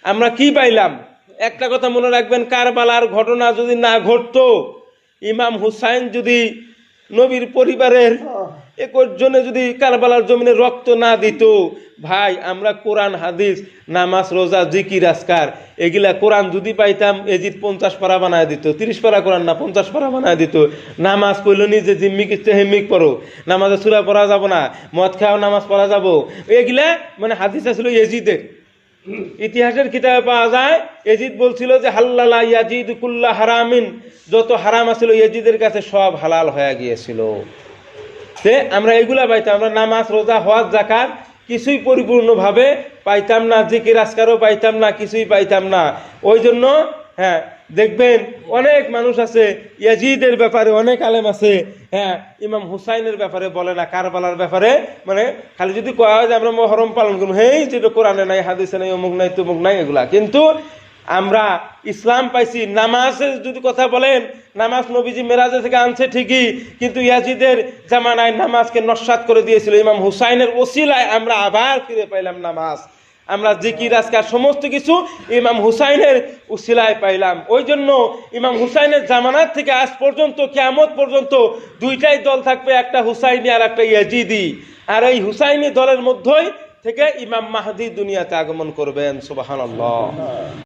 আমরা কি পাইলাম? একটা কথা মনে রাখবেন, কারবালার ঘটনা যদি না ঘটতো, ইমাম হুসাইন যদি নবীর পরিবারের 21 জনে যদি কারবালার জমিনে রক্ত না দিত, ভাই আমরা কোরআন হাদিস নামাজ রোজা জিকির আজকার এগুলা কোরআন যদি পাইতাম, এজিদ 50 পারা বানায় দিত, 30 পারা কোরআন না 50 পারা বানায় দিত। নামাজ পড়লো নিজে জিম্মিক ইচ্ছে হেমিক পড়ো, নামাজে সূরা পড়া যাব না, মদ খাওয়া নামাজ পড়া যাব, এগুলা মানে হাদিস আসলে এজিদের। ইতিহাসের কিতাবে পাওয়া যায় এজিদ বলছিল যে হাল্লালা ইয়াজিদ কুল্লা হারামিন, যত হারাম আছিল ইয়াজিদের কাছে সব হালাল হয়ে গিয়েছিল। আমরা এগুলা পাইতাম, আমরা নামাজ রোজা হজ যাকাত কিছুই পরিপূর্ণভাবে পাইতাম না, জিকির আজকারও পাইতাম না, কিছুই পাইতাম না। ওই জন্য হ্যাঁ দেখবেন অনেক মানুষ আছে ইয়াজিদের ব্যাপারে, অনেক আলেম আছে হ্যাঁ ইমাম হুসাইনের ব্যাপারে বলে না, কারবালার ব্যাপারে মানে খালি যদি কয়া হয় যে আমরা মহরম পালন করবো, হেই যেটা কোরআনে নাই, হাদিসে নাই, অমুক নাই, তুমুক নাই, এগুলা। কিন্তু আমরা ইসলাম পাইছি। নামাজের যদি কথা বলেন, নামাজ নবীজি মেরাজে থেকে আনছে ঠিকই, কিন্তু ইয়াজিদের জামানায় নামাজকে নস্যাৎ করে দিয়েছিল। ইমাম হুসাইনের ওসিলায় আমরা আবার ফিরে পাইলাম নামাজ, আমরা জিকির আজকার সমস্ত কিছু ইমাম হুসাইনের উসিলায় পাইলাম। ওই জন্য ইমাম হুসাইনের জামানার থেকে আজ পর্যন্ত কিয়ামত পর্যন্ত দুইটাই দল থাকবে, একটা হুসাইনি আর একটা ইয়াজিদি। আর এই হুসাইনি দলের মধ্যেই থেকে ইমাম মাহদি দুনিয়াতে আগমন করবেন। সুবহানাল্লাহ।